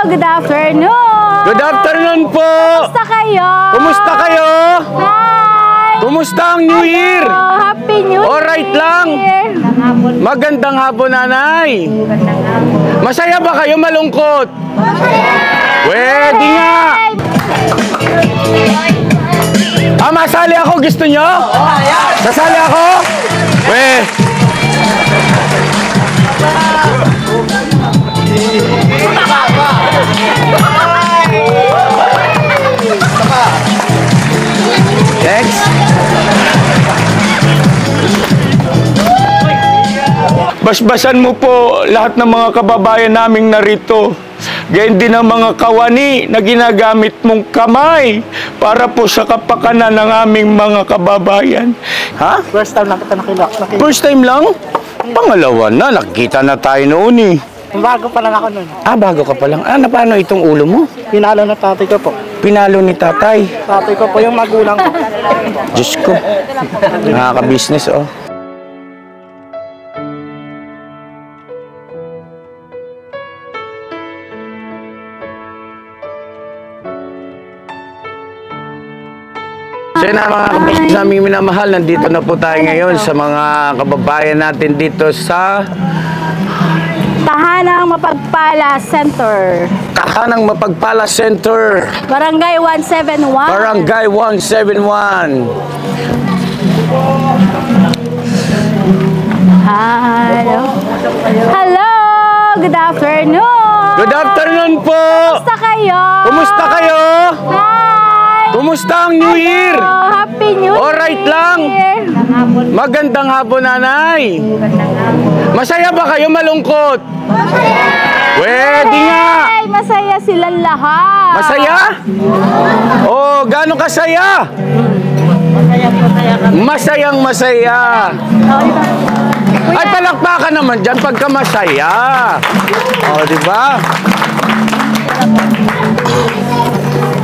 Good afternoon! Good afternoon po! Kumusta kayo? Kumusta kayo? Hi! Kumusta ang New Year? Happy New Year! Alright lang! Magandang hapon, nanay! Masaya ba kayo? Malungkot? Pwede nga! Masali ako. Gusto nyo? Sasali ako? Next. Basbasan mo po lahat ng mga kababayan naming narito. Gayon din ang mga kawani na ginagamit mong kamay para po sa kapakanan ng aming mga kababayan. Ha? First time lang kita nakilak. First time lang? Pangalawa na. Nakikita na tayo noon eh. Bago pa lang ako nun. Bago ka pa lang. Paano itong ulo mo? Pinalo na tatay ko po. Pinalo ni tatay. Tatay ko po yung magulang ko. Diyos ko. Nakaka-business, oh. So yun na mga kabisnes naming minamahal, nandito na po tayo ngayon sa mga kababayan natin dito sa Tahanang Mapagpala Center. Tahanang Mapagpala Center. Barangay 171. Barangay 171. Hello. Hello. Good afternoon. Good afternoon po. Kumusta kayo? Kumusta kayo? Hi! Kumusta ang New Year? Happy New Year! Alright lang! Magandang hapon, nanay! Masaya ba kayo? Malungkot? Pwede nga! Masaya silang lahat! Masaya? Oh, gaano kasaya? Masayang masaya! Ay, palakpakan naman dyan pagka masaya! Oh, di ba?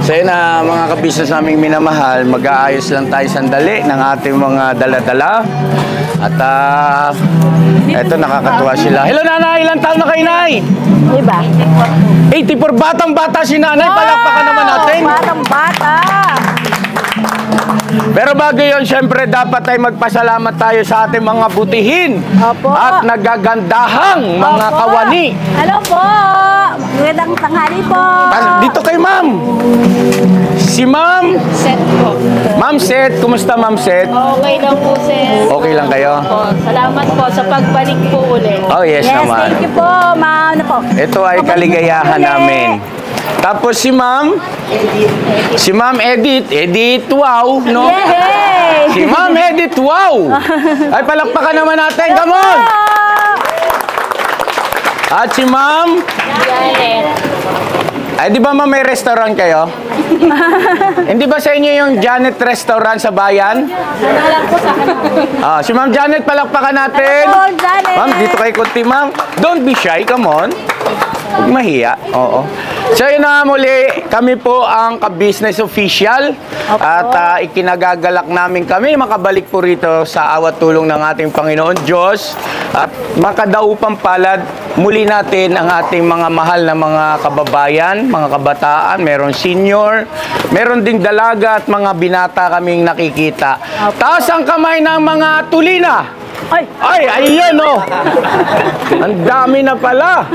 So yun na mga kabisnes naming minamahal, mag-aayos lang tayo sandali ng ating mga dala-dala. At eto, nakakatuwa sila. Hello, nanay! Ilang taon na kayo, nay? Diba? 84, batang-bata si nanay. Palakpakan naman natin. Batang-bata! Pero bago yun, syempre dapat ay magpasalamat tayo sa ating mga butihin. Opo. At nagagandahang mga Opo. kawani. Hello po! Magandang tanghali po! Dito kay ma'am. Si ma'am. Set po. Ma'am Set, kumusta ma'am Set? Okay lang po, sir. Okay lang kayo? Salamat po sa pagbalik po ulit. Oh, yes, Yes, naman. thank you po, ma'am. Ano po? Ito ay kaligayahan namin. Tapos si Ma'am Edith, wow, no? Yay! Si Ma'am Edith, wow! Ay, palakpakan naman natin, come on! At si Ma'am? Janet. Ay, di ba ma'am may restaurant kayo? Hindi ba sa inyo yung Janet Restaurant sa bayan? Si Ma'am Janet, palakpakan natin. Hello, Janet. Ma'am, dito kayo kunti, ma'am. Don't be shy, come on. Huwag mahiya. Oo. So yun na muli, kami po ang ka-business official. At ikinagagalak namin kami makabalik po rito sa awat tulong ng ating Panginoon Diyos. At makadaupang palad, muli natin ang ating mga mahal na mga kababayan, mga kabataan, meron senior, meron ding dalaga at mga binata kaming nakikita. Taas ang kamay ng mga tulina. Ay, ayan oh. Ang dami na pala.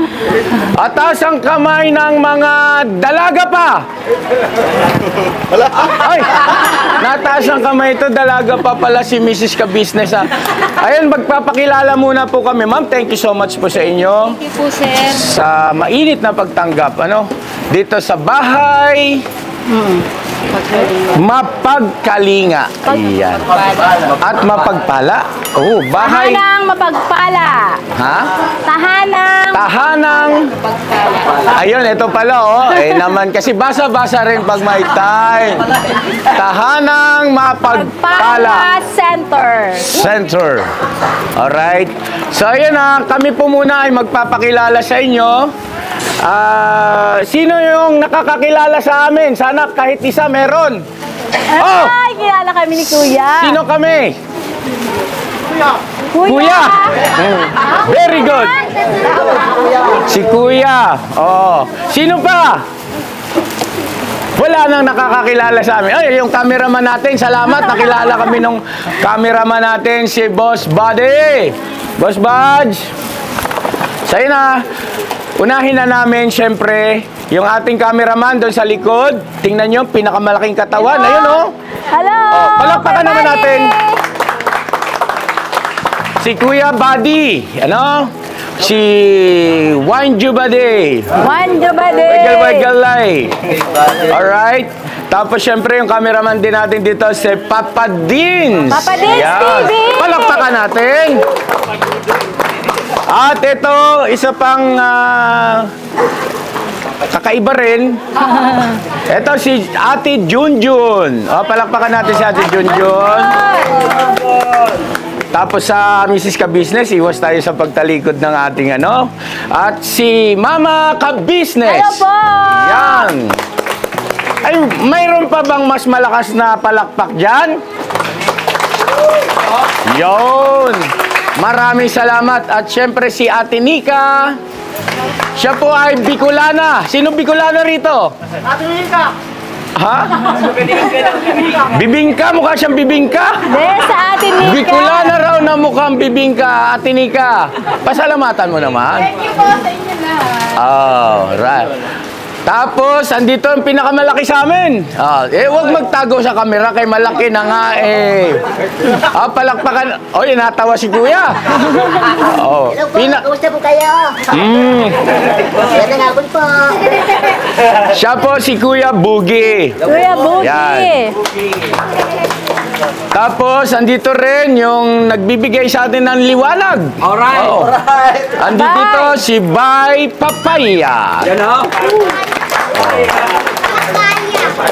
At taas ang kamay ng mga dalaga pa. Ay, nataas ang kamay ito, dalaga pa pala si Mrs. Ka-Business. Ayun, magpapakilala muna po kami. Ma'am, thank you so much po sa inyo. Thank you po, sir. Sa mainit na pagtanggap, dito sa bahay. Mapagkalinga. Ayan. At mapagpala. Oh, bahay. Tahanang Mapagpala. Ha? Tahanang. Ayun, ito pala oh. Naman kasi basa-basa rin pag may time. Tahanang Mapagpala Center. Alright. So ayun kami po muna ay magpapakilala sa inyo. Sino yung nakakakilala sa amin? Sana kahit isa meron. Ay, kilala kami ni Kuya. Sino kami? Kuya! Very good! Si Kuya. Oh. Sino pa? Wala nang nakakakilala sa amin. Ay, yung cameraman natin, salamat. Nakilala kami nung cameraman natin, si Boss Buddy. Boss Budge. Sa'yo na. Unahin na namin, syempre, yung ating cameraman doon sa likod. Tingnan nyo, pinakamalaking katawan. Ayun, oh. Hello! Oh, palakpakan naman natin. Si Kuya Buddy. Ano? Si Wanju Buddy. Wanju Buddy. Wegal-wegalay. Alright. Tapos syempre yung cameraman din natin dito si Papa Dins. Papa Dins TV. Palakpakan natin. At ito, isa pang kakaiba rin. Ito si Ate Junjun. Oh, palakpakan natin si Ate Junjun. Tapos sa Mrs. Ka-Business, iwas tayo sa pagtalikod ng ating ano. At si Mama Ka-Business. Hello po! Yan. Ay, mayroon pa bang mas malakas na palakpak dyan? Yun. Maraming salamat. At syempre si Ate Nika. Siya po ay Bicolana. Sino Bicolana rito? Ate Nika! Ha? Bibingka? Mukha siyang bibingka? Hindi, sa atin Nika. Bicolana raw na mukhang bibingka, Ate Nika. Pasalamatan mo naman. Thank you po sa inyo lahat. Oh, right. Tapos, andito ang pinakamalaki sa amin. Huwag magtago sa camera kay malaki na nga eh. Palakpakan. Oy, natawa si Kuya. Oh, Kamusta po kayo? Ganda nga po po. Siya po si Kuya Bugi. Kuya Bugi. Yan. Tapos, andito rin yung nagbibigay sa atin ng liwanag. Alright. Oh. Alright. Andito si Bay Papaya. Yan o.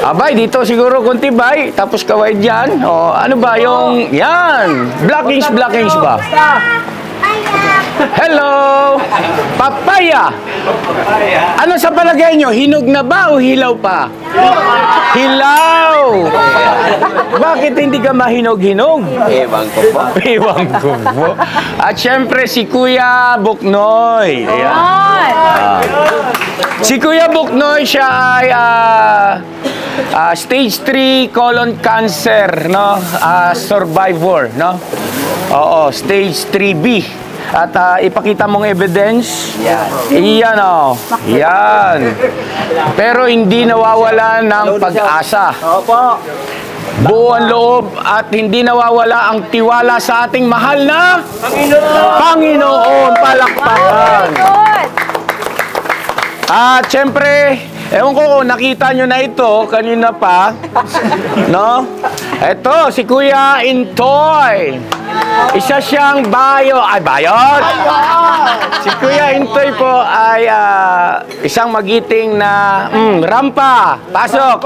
Abay, dito siguro kunti bay. Tapos kaway dyan. Oh, ano ba yung... Yan. Blackings ba? Hello! Papaya! Ano sa palagay nyo? Hinog na ba o hilaw pa? Hilaw! Bakit hindi ka mahinog-hinog? Ewan ko po. Ewan ko po. At syempre si Kuya Buknoy. Ayan. Si Kuya Buknoy, siya ay stage 3 colon cancer, no? Survivor, no? Oo, stage 3B. At ipakita mong evidence. Yan. Iyan, oh. Yan. Pero hindi nawawala ng pag-asa. Opo. Buo ang loob at hindi nawawala ang tiwala sa ating mahal na Panginoon. Palakpakan. Good. At syempre, ewan ko kung nakita nyo na ito kanina pa, no? Ito, si Kuya Intoy. Isa siyang bayot. Si Kuya Intoy po ay isang magiting na rampa. Pasok.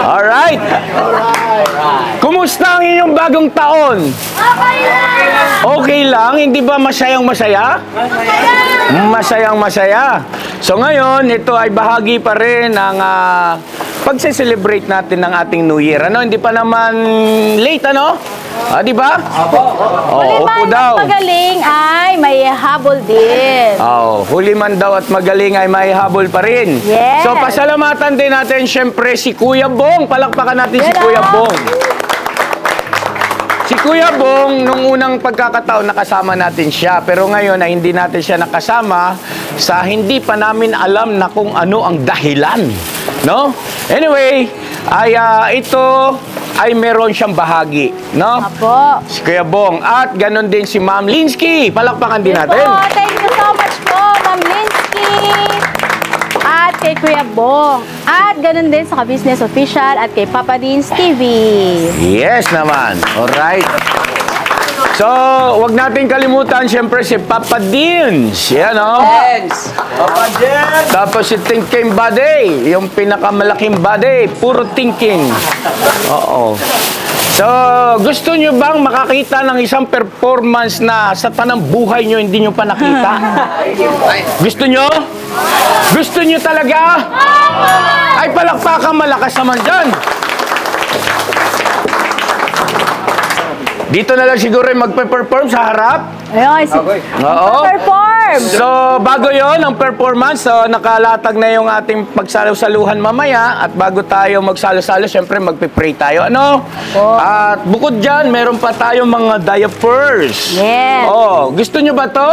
Alright. Kumusta ang inyong bagong taon? Okay lang. Hindi ba masayang masaya? Masayang masaya. So ngayon, ito ay bahagi pa rin ng pagse-celebrate natin ng ating New Year. Ano, hindi pa naman late, ano? Di ba? Oh, upo daw. Magaling ay may habol din. Huli man daw at magaling ay may habol pa rin. Yes. So, pasalamatan din natin, syempre, si Kuya Bong. Palakpakan natin si Kuya Bong. Si Kuya Bong, nung unang pagkakataon, nakasama natin siya. Pero ngayon ay hindi natin siya nakasama sa hindi pa namin alam na kung ano ang dahilan. No? Anyway, ay ito ay meron siyang bahagi. No? Apo. Si Kuya Bong. At ganun din si Ma'am Linsky. Palakpakan din natin. Po, thank you so much po, Ma'am Linsky. At kay Kuya Bong. At ganun din sa Ka-Business Official at kay Papa Dins TV. Yes naman. Alright. So, wag natin kalimutan, syempre, si Papa Dins. Yan, o. Thanks. Papa Jen. Tapos si Thinking Body. Yung pinakamalaking body. Puro thinking. Oo. So, gusto nyo bang makakita ng isang performance na sa tanang buhay nyo hindi nyo pa nakita? Gusto nyo? Gusto nyo talaga? Ay, palakpakan malakas naman dyan. Dito na lang siguro yung magpe-perform sa harap. Ayun, Oo. perform! So, bago yon ang performance, so nakalatag na yung ating pagsalo-saluhan mamaya. At bago tayo magsalo-salo, syempre magpipray tayo. Ano? At bukod dyan, meron pa tayong mga diapers. Yes. Oh, gusto nyo ba to?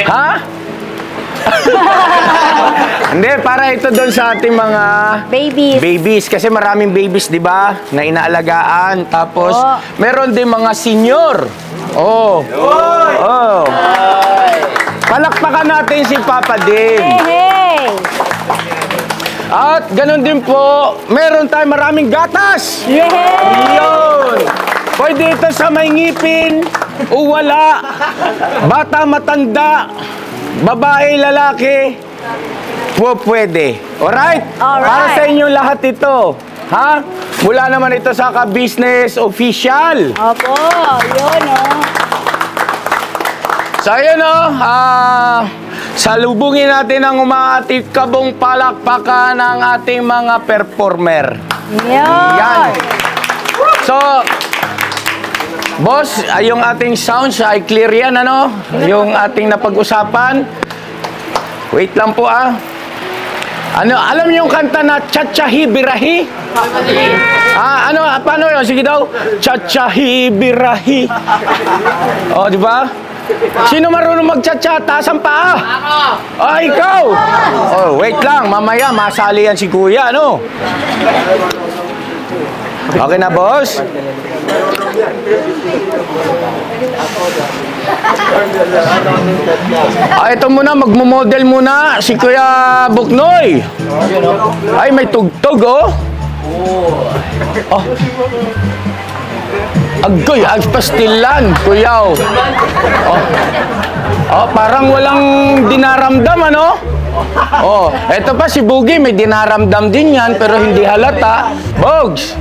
Ha? Hindi, para ito doon sa ating mga Babies. kasi maraming babies, 'di ba? Na inaalagaan. Tapos Oh. meron din mga senior. Oh. Oh. Palakpakan natin si Papa Din. Hey! At ganun din po, meron tayong maraming gatas. Yay! Yun. Pwede ito sa may ngipin o wala. Bata, matanda, babae, lalaki. Pwede. Alright? Alright. Para sa inyo lahat ito. Ha? Mula naman ito sa Ka-Business Official. Opo, yun So, ayun salubungin natin ang umaating kabong palakpakan ng ating mga performer. Yan. So, boss, yung ating sounds ay clear yan, ano? Yung ating napag-usapan. Wait lang po, Ano, alam niyo yung kanta na Chachahi Birahi? Paano yun? Sige daw. Chachahi Birahi. Oh, di ba? Sino marunong mag-cha-cha? Taas ang paa. Ako. Ikaw. Oh, wait lang. Mamaya, masali yan si Kuya, ano? Okay na, boss? Ito muna, magmo-model muna si Kuya Buknoy. Ay, may tugtog, oh. Agoy, pastilan, Kuyaw. Parang walang dinaramdam, ano? Eto pa si Boogie, may dinaramdam din yan, pero hindi halata. Bogs!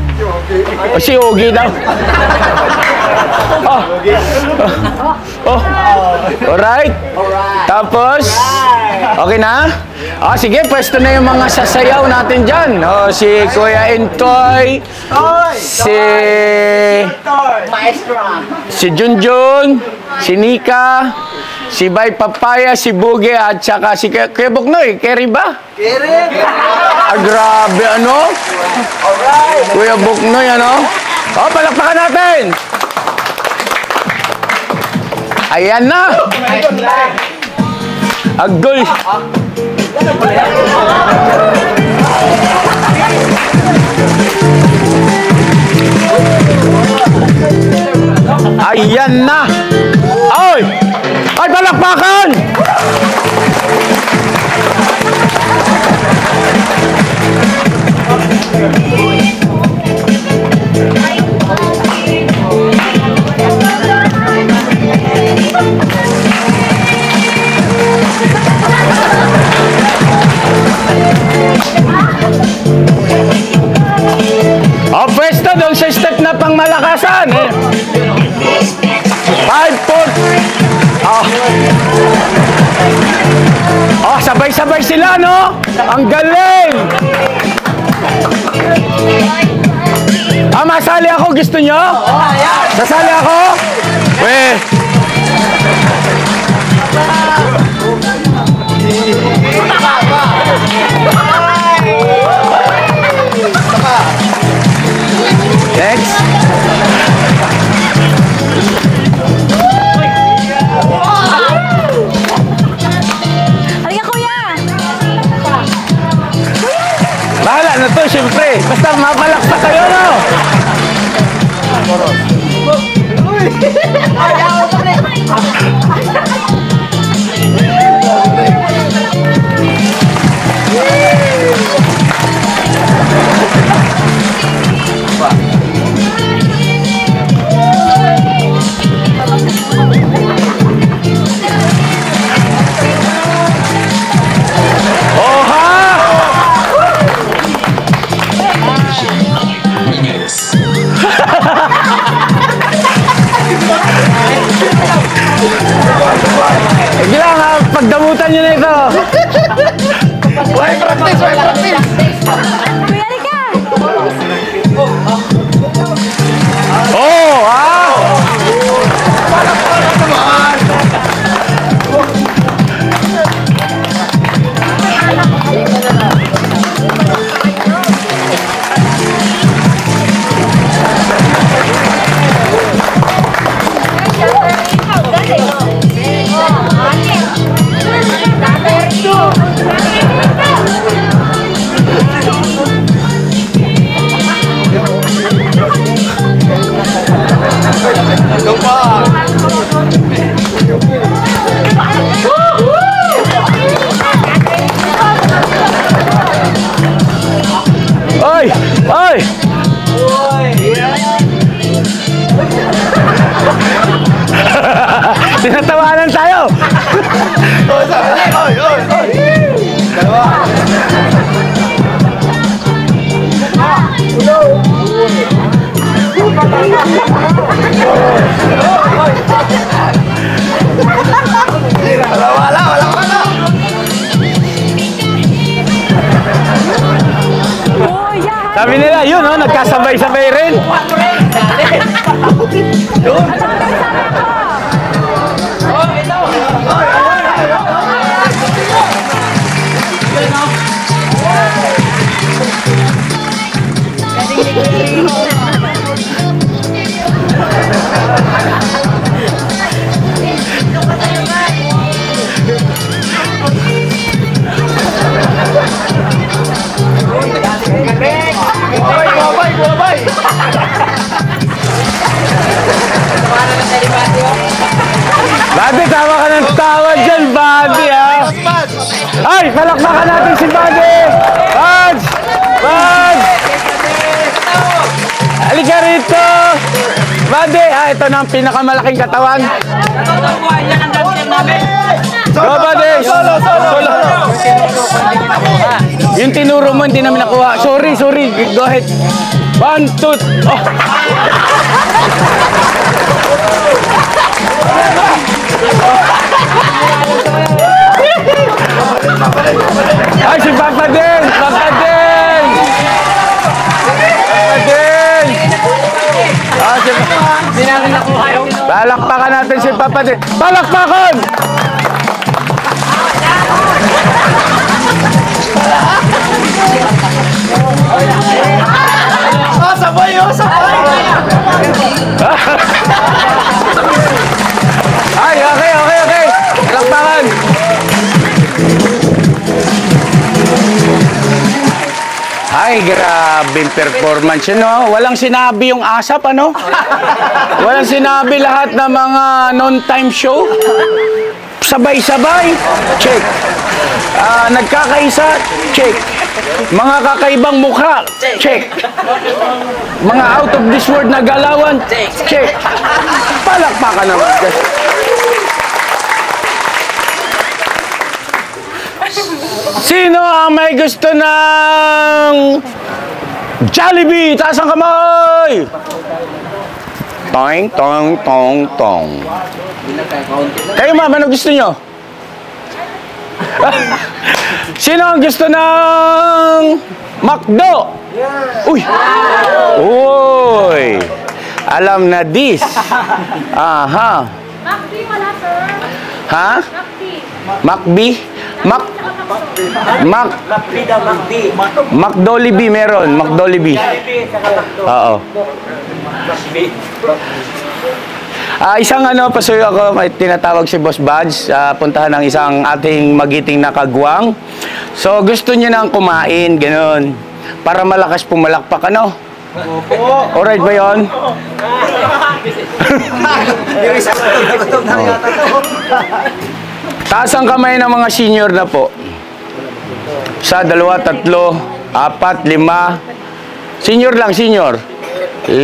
Si Ogie daw. Alright. Tapos, okay na? Sige, pwesto na yung mga sasayaw natin dyan. Si Kuya Intoy, si Junjun, si Nika, si Bay Papaya, si Buge, at saka si Kuya Buknoy. Keri ba? Keri! Grabe, ano? Alright. Kuya Buknoy, ano? Palakpakan natin! Ayan na! Agoy! Ayan na! Ay! Ay, palakpakan! Pwesto doon sa step na pang malakasan. 5, 4. Sabay-sabay sila, no? Ang galing! Masali ako. Gusto nyo? Sasali ako? Next. Halika, Kuya! Bahala na to, siyempre. Basta mapalakpak kayo, no? Pagdamutan nyo na ito. Kuya, halika! rin. Buddy, tawa ka ng tawa dyan, Buddy, ha? Ay, palakpakan natin si Buddy! Buds! Buds! Halika rito! Buddy, ito na ang pinakamalaking katawan. Go, Buddy! Solo! Yung tinuro mo, hindi namin nakuha. Sorry. Go ahead. 1, 2, oh! Ay, si Papa din! Ah, si Papa. Hindi namin nakuha yung... Palakpakan natin si Papa din. Palakpakan! Sabay! Ay, okay. Palakpakan! Ay, grabing performance yun, no? Walang sinabi yung ASAP, ano? Walang sinabi lahat ng mga non-time show. Sabay-sabay, check. Nagkakaisa, check. Mga kakaibang mukha, check. Mga out of this world na galawan, check. Palakpakan naman. Sino ang may gusto ng Jollibee? Taas ang kamay! Toing, tong. Kayo, ma'am, ano gusto nyo? Sino ang gusto ng McDo? Uy! Alam na this. Aha. Macdi wala, sir. Ha? Macdi. McDollibee meron. McDollibee. Oo. Isang pasuyo ako, may tinatawag si Boss Buds, puntahan ng isang ating magiting na kagwang. So, gusto niya nang kumain, gano'n. Para malakas pumalakpak, ano? Alright ba yun? Taas ang kamay ng mga senior na po. 1, 2, 3, 4, 5. Senior lang, senior. 5.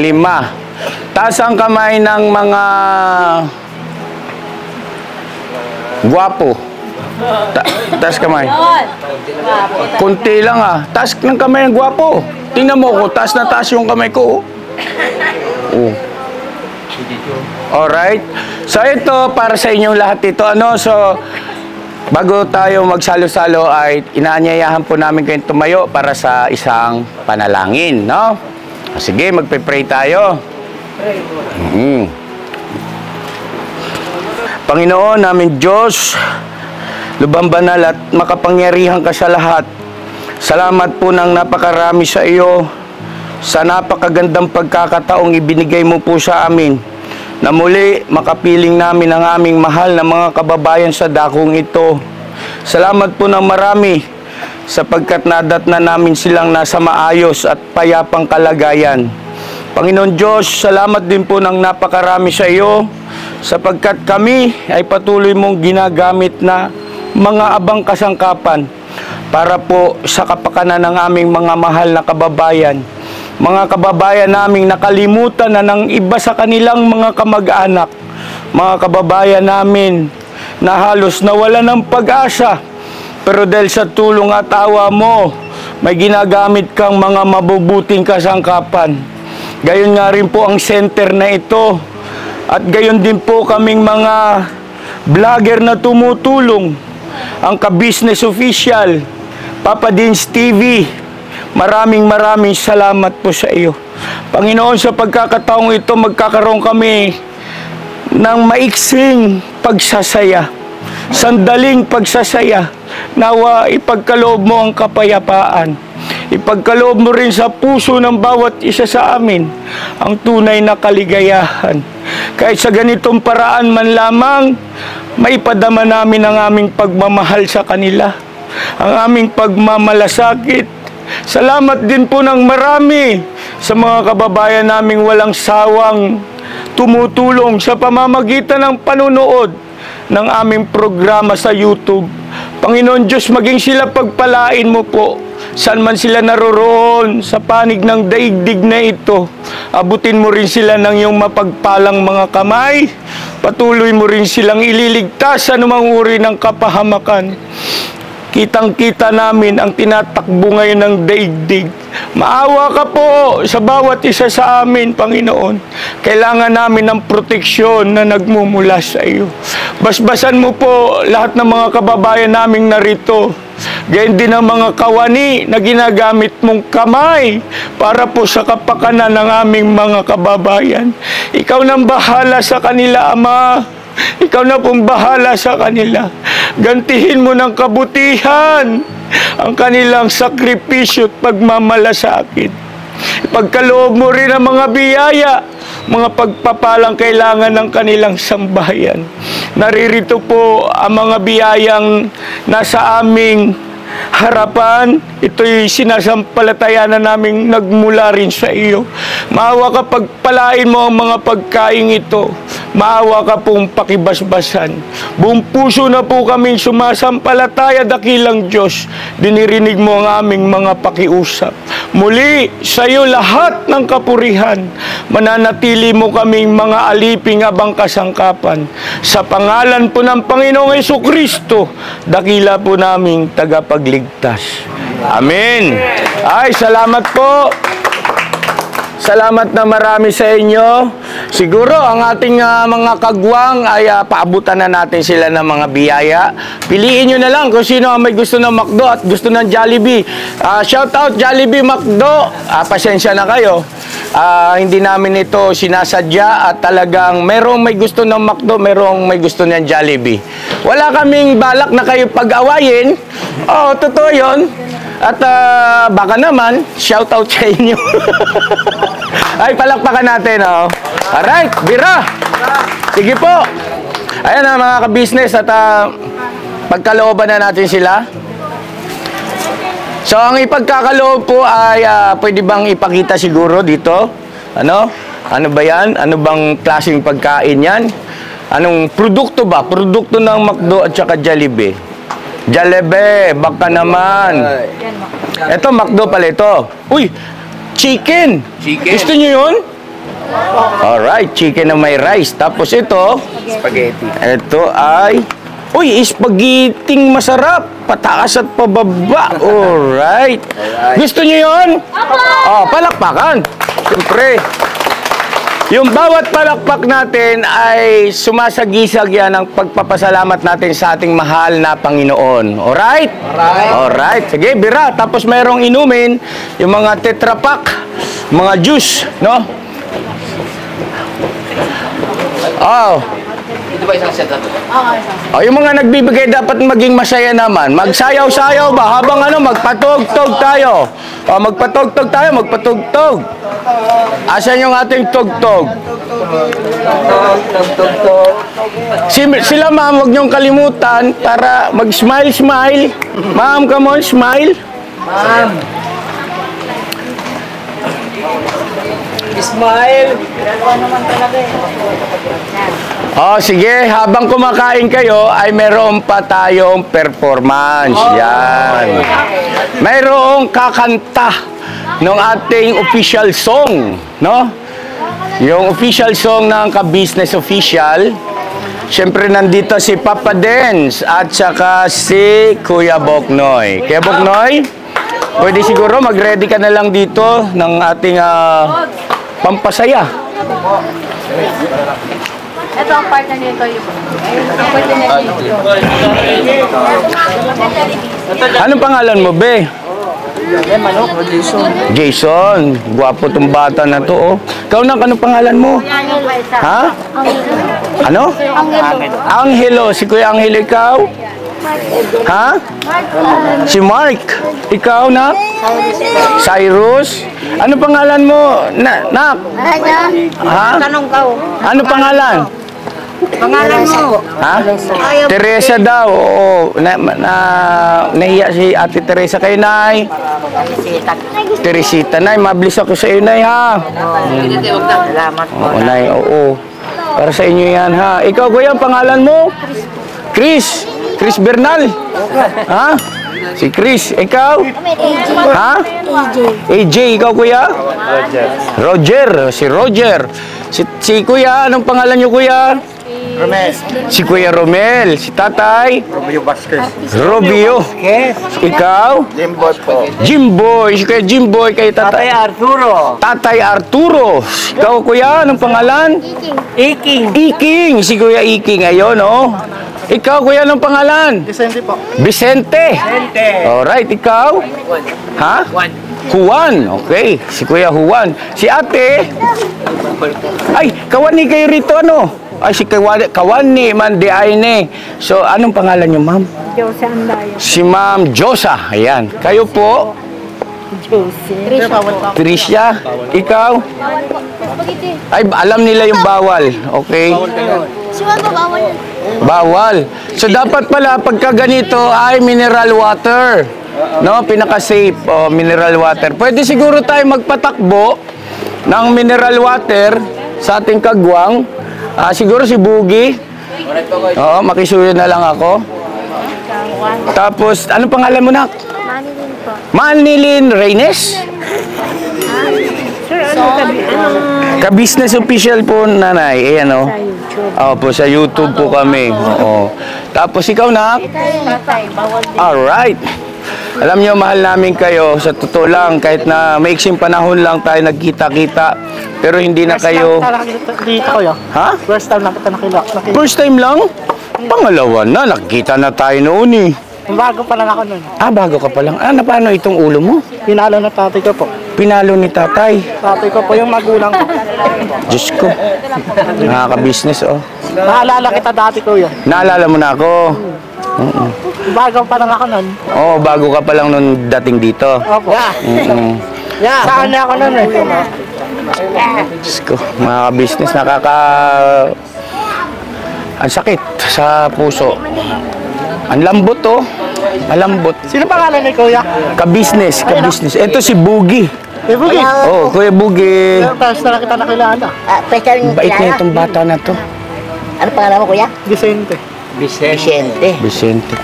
Taas ang kamay ng mga gwapo. Taas kamay. Kunti lang Taas ng kamay ng gwapo. Tingnan mo ko, taas na taas yung kamay ko. Oh. Alright. So ito, para sa inyong lahat ito. So, bago tayo magsalo-salo ay inaanyayahan po namin kayong tumayo para sa isang panalangin, no? Sige, magpe-pray tayo. Panginoon namin Diyos, lubhang banal at makapangyarihan ka sa lahat. Salamat po ng napakarami sa iyo sa napakagandang pagkakataong ibinigay mo po sa amin na muli makapiling namin ang aming mahal na mga kababayan sa dakong ito. Salamat po ng marami sapagkat nadatna namin silang nasa maayos at payapang kalagayan. Panginoon Diyos, salamat din po ng napakarami sa iyo sapagkat kami ay patuloy mong ginagamit na mga abang kasangkapan para po sa kapakanan ng aming mga mahal na kababayan. Mga kababayan naming nakalimutan na ng iba sa kanilang mga kamag-anak. Mga kababayan namin na halos nawala ng pag-asa. Pero dahil sa tulong at awa mo, may ginagamit kang mga mabubuting kasangkapan. Gayon nga rin po ang center na ito. At gayon din po kaming mga vlogger na tumutulong. Ang Ka-Business Official, Papa Dins TV, maraming salamat po sa iyo. Panginoon, sa pagkakataong ito, magkakaroon kami ng maiksing pagsasaya, sandaling pagsasaya. Nawa ipagkaloob mo ang kapayapaan. Ipagkaloob mo rin sa puso ng bawat isa sa amin ang tunay na kaligayahan. Kahit sa ganitong paraan man lamang, maipadama namin ang aming pagmamahal sa kanila, ang aming pagmamalasakit. Salamat din po ng marami sa mga kababayan naming walang sawang tumutulong sa pamamagitan ng panunood ng aming programa sa YouTube. Panginoon Diyos, maging sila pagpalain mo po. Saan man sila naroroon sa panig ng daigdig na ito, abutin mo rin sila ng iyong mapagpalang mga kamay. Patuloy mo rin silang ililigtas sa anumang uri ng kapahamakan. Kitang-kita namin ang tinatakbo ngayon ng daigdig. Maawa ka po sa bawat isa sa amin, Panginoon. Kailangan namin ng proteksyon na nagmumula sa iyo. Basbasan mo po lahat ng mga kababayan naming narito. Gayon din ang mga kawani na ginagamit mong kamay para po sa kapakanan ng aming mga kababayan. Ikaw nang bahala sa kanila, Ama. Ikaw na pong bahala sa kanila. Gantihin mo ng kabutihan ang kanilang sakripisyo at pagmamalasakit. Ipagkaloob mo rin ang mga biyaya, mga pagpapalang kailangan ng kanilang sambahayan. Naririto po ang mga biyayang nasa aming harapan. Ito'y sinasampalataya na naming nagmula rin sa iyo. Maawa ka, pagpalain mo ang mga pagkain ito. Maawa ka pong pakibasbasan. Buong puso na po kaming sumasampalataya, dakilang Diyos. Dinirinig mo ang aming mga pakiusap. Muli, sa iyo lahat ng kapurihan. Mananatili mo kaming mga aliping abang kasangkapan. Sa pangalan po ng Panginoong Jesucristo, dakila po naming tagapagligtas. Amen. Ay, salamat po. Salamat na marami sa inyo. Siguro ang ating mga kagwang ay paabutan na natin sila ng mga biyaya. Piliin nyo na lang kung sino ang may gusto ng McDo at gusto ng Jollibee. Shout out Jollibee, McDo. Pasensya na kayo. Hindi namin ito sinasadya at talagang merong may gusto ng McDo, merong may gusto ng Jollibee. Wala kaming balak na kayo pag-awayin. Oo, totoo yun. At baka naman, shout out sa inyo. Ay, palakpakan natin, oh. Alright, bira. Sige po. Ayan na mga ka-business at pagkalooban na natin sila. So, ang ipagkakaloob po ay pwede bang ipakita siguro dito? Ano? Ano ba yan? Ano bang klaseng pagkain yan? Anong produkto ba? Produkto ng McDo at saka Jollibee. Jollibee, baka naman. Ito, McDo pala ito. Uy, chicken. Gusto nyo yun? Alright, chicken na may rice. Tapos ito, Spaghetti. ito ay, uy, spaghetti masarap. Pataas at pababa. Alright. Gusto nyo yun? Oh, palakpakan. Siyempre. Yung bawat palakpak natin ay sumasagisag yan ng pagpapasalamat natin sa ating mahal na Panginoon. Alright? Alright. Sige, bira. Tapos mayroong inumin, yung mga Tetra Pak, mga juice, no? Oh. Ito ba isang set na ito? Oh, yung mga nagbibigay dapat maging masaya naman. Magsayaw-sayaw ba? Habang magpatugtog tayo. Oh, magpatugtog tayo, magpatugtog. Asan yung ating tugtog? Sila ma'am, huwag niyong kalimutan para mag-smile. Ma'am, come on, smile. Ma'am. Smile. Oh, sige, habang kumakain kayo ay meron pa tayong performance. Yan. Mayroong kakanta ng ating official song, no? Yung official song ng ka-business official. Siyempre nandito si Papa Dens at saka si Kuya Boknoy. Kuya Boknoy, pwede siguro mag-ready ka na lang dito ng ating pampasaya. Ito ang partner nito yung partner nito. Anong pangalan mo, Be? Jason, gwapo tong bata na to, oh. Ikaw na, anong pangalan mo? Ha? Ano? Angelo. Si Kuya Angelo, ikaw? Ha? Si Mark. Ikaw na? Cyrus. Ano pangalan mo? Nak? Ha? Ano pangalan? Pangalan mo. Ha? Teresa daw. Oo. Nahiya si Ate Teresa kay Nay. Teresita, Nay. Mabilis ako sa iyo, Nay, ha? Salamat po. Oo, Nay. Oo. Para sa inyo yan, ha? Ikaw, Kuya, ang pangalan mo? Chris. Chris Bernal. Ha? Si Chris. Ikaw? Ha? AJ. Ikaw, Kuya? Roger. Si Roger. Si Kuya, anong pangalan niyo, Kuya? Romel. Si Kuya Romel. Si Tatay? Romeo Vasquez. Robio. Ikaw? Jimboy po. Jimboy. Si Kuya Jimboy. Kay Tatay Arturo. Tatay Arturo. Ikaw, Kuya, anong pangalan? Iking. Iking. Si Kuya Iking. Ayun, oh. Ikaw, Kuya, anong pangalan? Vicente po. Vicente. Alright, ikaw? Ha? Juan. Okay. Si Kuya Juan. Si Ate? Ay, kawani kayo rito, ano? Ay, si Kawani Mandiaine. So, anong pangalan niyo, ma'am? Jose Andayo. Si Ma'am Josa. Ayan. Kayo po? Jose. Tricia. Ikaw? Ay, alam nila yung bawal. Okay. Si Juan ba bawal yan? Bawal. So, dapat pala, pagka ganito, ay mineral water. No? Pinaka-safe. Oh, mineral water. Pwede siguro tayo magpatakbo ng mineral water sa ating kagwang. Siguro si Boogie. Oo, makisuyo na lang ako. Tapos, ano pangalan mo, Nak? Manilin po. Manilin Reynes? Sir, ano Ka-business official po, nanay. Eh, ano? Opo, sa YouTube po kami. Oo. Tapos, ikaw, Nak? Alright. Alam niyo, mahal namin kayo. Sa totoo lang, kahit na maiksing panahon lang tayo nagkita-kita, pero hindi na kayo... Dito ko yun. Ha? First time lang kita nakilala. First time lang? Pangalawa na, nagkita na tayo noon eh. Bago pa lang ako nun. Bago ka pa lang. Paano itong ulo mo? Pinalo na tatay ko po. Pinalo ni tatay. Tatay ko po yung magulang ko. Diyos ko. Nakaka-business, oh. Naalala kita dati ko yun. Naalala mo na ako. Oo. Bago pa lang ako nun. Oo, bago ka pa lang nung dating dito. Opo. Mm-mm. Saan na ako nun eh? Diyos ko, mga business ang sakit sa puso. Ang lambot, oh. Malambot. Sino pangalan ni Kuya? Ka-business. Ito si Boogie. Eh, Bugi. Oh, Kuya Boogie. First na lang kita nakilala. Bait na itong bata na to. Ano pangalan mo, kuya? Vicente. Vicente. Vicente.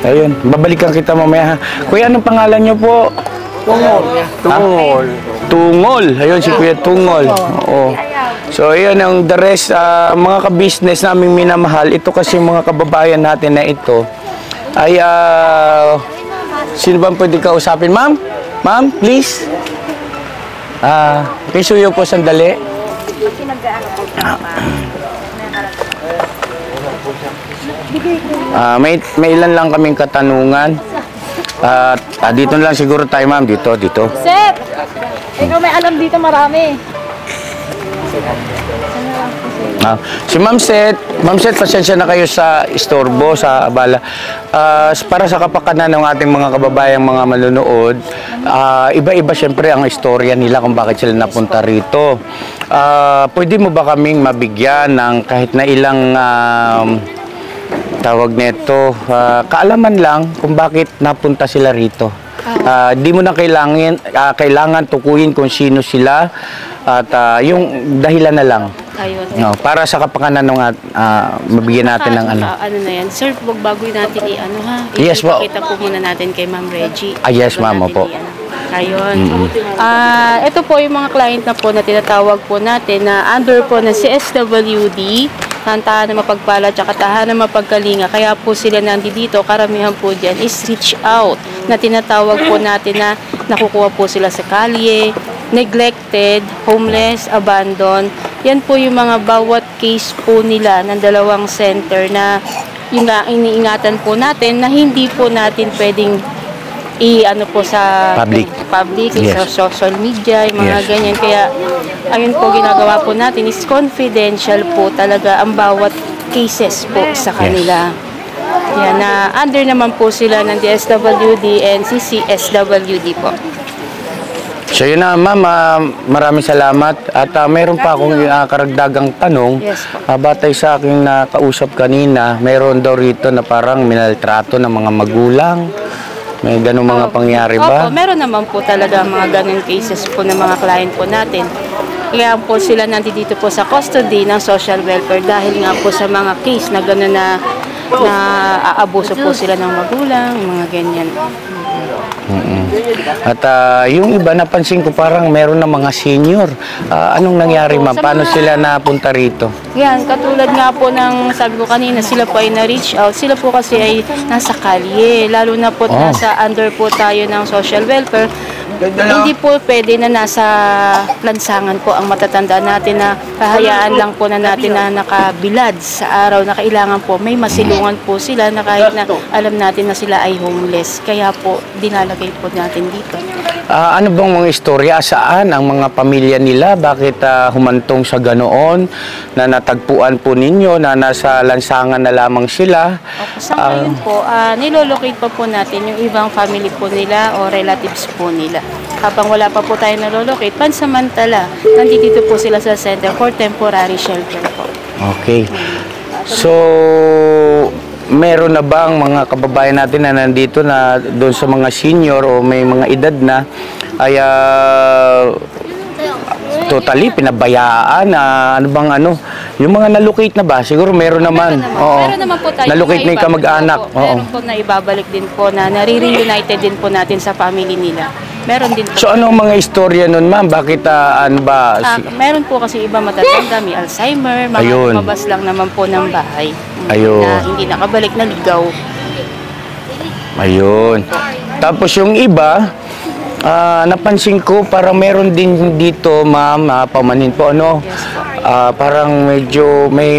Ayun, babalikan kita mamaya, ha. Kuya, anong pangalan niyo po? Tungol. Tungol. Ayun, si Kuya Tungol. Oo. So, ayun, ang the rest, mga ka-business naming minamahal, ito kasi mga kababayan natin na ito, ay, sino bang pwede kausapin? Ma'am? Ma'am, please? Kisuyo po sandali. May ilan lang kaming katanungan. Dito lang siguro tayo, ma'am. Dito. Seth! Ikaw may alam dito marami. Si Ma'am Seth, pasensya na kayo sa istorbo, sa abala. Para sa kapakanan ng ating mga kababayang mga manunood, iba-iba siyempre ang istorya nila kung bakit sila napunta rito. Pwede mo ba kaming mabigyan ng kahit na ilang tawag nito, kaalaman lang kung bakit napunta sila rito? Di mo na kailangan tukuyin kung sino sila at yung dahilan na lang. Ayun. No, para sa kapakanan ng mabigyan natin ng ano. Ano na yan? Sir, bago natin i-ano ha? Yes po. Ipakita po muna natin kay Ma'am Reggie. Yes, Bago ma'am, natin opo. Ayun. Ito po yung mga client na po na tinatawag po natin na under po na CSWD, Tahanan na Mapagpala at Tahanan na Mapagkalinga. Kaya po sila nandito, karamihan po dyan is reach out na tinatawag po natin na nakukuha po sila sa kalye, neglected, homeless, abandoned. Yan po yung mga bawat case po nila ng dalawang center na yung iniingatan po natin na hindi po natin pwedeng i-ano po sa Public. sa Yes. social media, yung mga Yes. ganyan. Kaya, ayun po ginagawa po natin is confidential po talaga ang bawat cases po sa kanila. Yan, na under naman po sila ng DSWD and CCSWD po. So yun na ma'am, maraming salamat at mayroon pa akong karagdagang tanong. Yes po. Batay sa aking nakausap kanina, mayroon daw rito na parang minaltrato ng mga magulang. May ganung mga pangyari ba? Opo, meron naman po talaga mga ganun cases po ng mga client po natin. Kaya po sila nandito po sa custody ng social welfare dahil nga po sa mga case na gano'n na aabuso po sila ng magulang, mga ganyan. At yung iba napansin ko parang meron na mga senior. Anong nangyari ma'am? Paano sila napunta rito? Yan, katulad nga po ng sabi ko kanina, sila po ay na-reach out. Sila po kasi ay nasa kalye, lalo na po nasa under po tayo ng social welfare. Hindi po pwede na nasa lansangan po ang matatanda natin na kahayaan lang po na natin na nakabilad sa araw na kailangan po may masilungan po sila na kahit na alam natin na sila ay homeless. Kaya po dinalagay po natin dito. Ano bang mga istorya? Saan ang mga pamilya nila? Bakit humantong sa ganoon na natagpuan po ninyo na nasa lansangan na lamang sila? Sa ngayon po, nilolocate pa po natin yung ibang family po nila o relatives po nila. Habang wala pa po tayo nalolocate, pansamantala, nandito po sila sa center for temporary shelter po. Okay. So, meron na bang mga kababayan natin na nandito na doon sa mga senior o may mga edad na ay totally pinabayaan na yung mga nalocate na ba? Siguro meron naman. Oo. Meron naman po tayo. Nalocate may kamag-anak. Meron po na ibabalik din po na nare-reunited din po natin sa family nila. Meron din po. So ano ang mga istorya nun ma'am? Bakit ano ba? Meron po kasi iba matatanda, may Alzheimer, mga Ayun. lumabas lang naman po ng bahay. Ayun. Na hindi nakabalik na ligaw. Ayun. Tapos yung iba, napansin ko parang meron din dito ma'am, pamanin po parang medyo may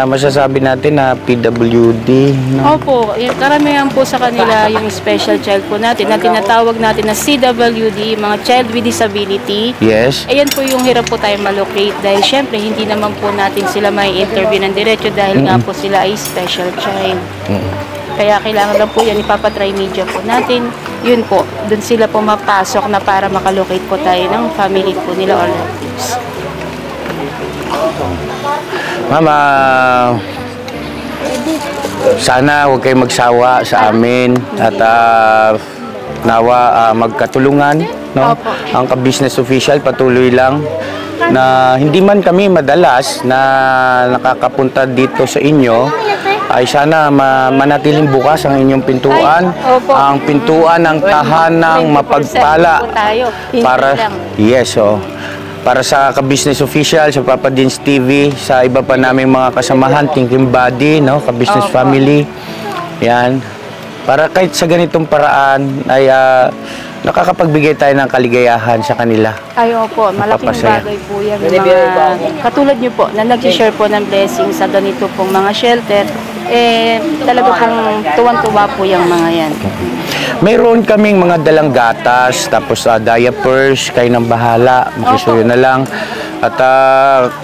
masasabi natin na PWD. No? Opo, karamihan po sa kanila yung special child po natin na tinatawag natin na CWD, mga child with disability. Yes. Ayan po yung hirap po tayo malocate dahil syempre hindi naman po natin sila may interview ng diretso dahil nga po sila ay special child. Kaya kailangan lang po yan, ipapatry media po natin. Yun po, dun sila po mapasok na para makalocate po tayo ng family po nila or relatives. Mama, sana huwag kayong magsawa sa amin at nawa magkatulungan, no? Opo. Ang ka-business official patuloy lang na hindi man kami madalas na nakakapunta dito sa inyo, ay sana manatiling bukas ang inyong pintuan. Opo. Ang pintuan ng tahanang 24/7 mapagpala po tayo. Hindi para lang. para sa ka-business official, sa Papa Dins TV, sa iba pa naming mga kasamahan, thinking body, no, ka-business Opo. family. Yan. Para kahit sa ganitong paraan ay nakakapagbigay tayo ng kaligayahan sa kanila. Ay, opo, malaking Napapasaya. bagay po yan. Yung mga, katulad nyo po, na nag-share po ng blessing sa ganito pong mga shelter, talaga pong tuwan-tuwa po yung mga yan. Mayroon kaming mga dalang gatas, tapos diapers, kayo ng bahala, makisuyo na lang. At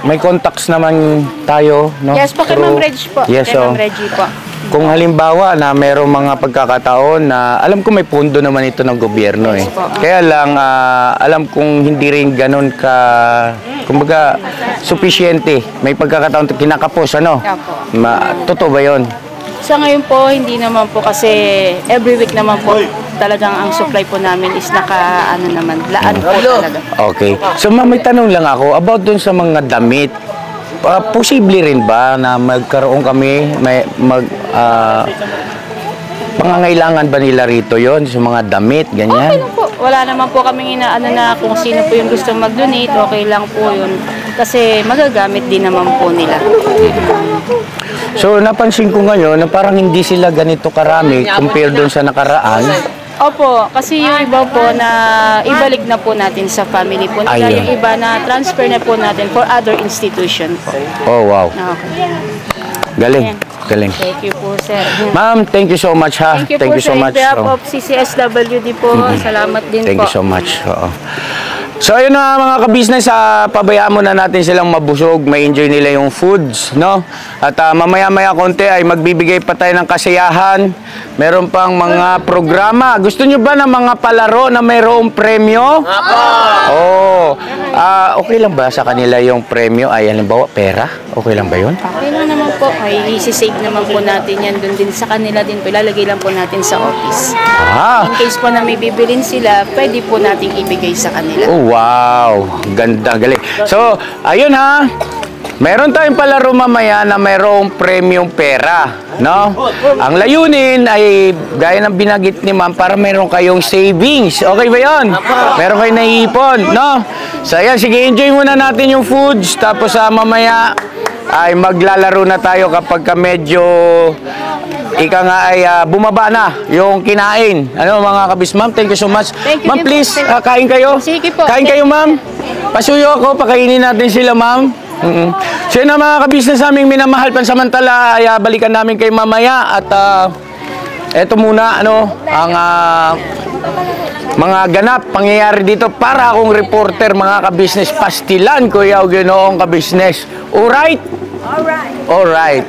may contacts naman tayo, no? Yes po, kay Ma'am Reg po. Yes, Kay Ma'am Reggie po. Kung halimbawa na mayroong mga pagkakataon na alam ko may pondo naman ito ng gobyerno Yes po. Kaya lang alam kong hindi rin ganun ka kumbaga sufficiente. May pagkakataon kinakapos Opo. Totoo ba 'yon? Sa ngayon po, hindi naman po kasi every week naman po talagang ang supply po namin is laan po talaga. Okay. So may tanong lang ako about dun sa mga damit. Posible rin ba na magkaroon kami pangangailangan ba nila rito yon sa mga damit, Okay ganyan? lang po. Wala naman po kaming inaano na kung sino po yung gusto mag-donate, okay lang po yun. Kasi magagamit din naman po nila. So napansin ko ngayon na parang hindi sila ganito karami compare doon sa nakaraan. Opo, kasi yung iba po na ibalik na po natin sa family po nila. Ayun. Yung iba na transfer na po natin for other institution po. Oh wow. Okay. Galing. Galing. Thank you po, sir. Ma'am, thank you so much ha. Thank you po, so sir. much. On behalf Oh. of CCSWD po, salamat din Thank po. you so much. Oo. So ayun na mga ka-business, pabayaan muna natin silang mabusog, ma-enjoy nila yung foods, no? At mamaya-maya konti ay magbibigay pa tayo ng kasiyahan. Meron pang mga programa. Gusto nyo ba ng mga palaro na mayroong premyo? Oo. Okay lang ba sa kanila yung premyo? Ay, halimbawa, pera? Okay lang ba yun? Okay lang naman po. Ay, isi-save naman po natin yan. Doon din sa kanila din po. Ilalagay lang po natin sa office. In case po na may bibilin sila, pwede po nating ibigay sa kanila. Oh, wow. Ganda, galing. So, ayun ha. Meron tayong palaro mamaya na mayroong premium pera, no? Ang layunin ay, gaya ng binagit ni ma'am, para meron kayong savings. Okay ba yun? Meron kayong naiipon, no? So, ayan, sige, enjoy muna natin yung foods. Tapos, mamaya ay maglalaro na tayo kapag ka medyo ika nga ay bumaba na yung kinain. Ano mga kabis, ma'am? Thank you so much. Thank you Ma'am, din po. please, kain kayo. Sige po. Kain kayo, ma'am. Pasuyo ako, pakainin natin sila, ma'am. So yun na mga kabisnes naming minamahal pansamantala, ay balikan namin kay mamaya at eto muna ano ang mga ganap pangyayari dito para akong reporter mga kabisnes pastilan Kuya Ginoong kabisnes. Alright? Alright.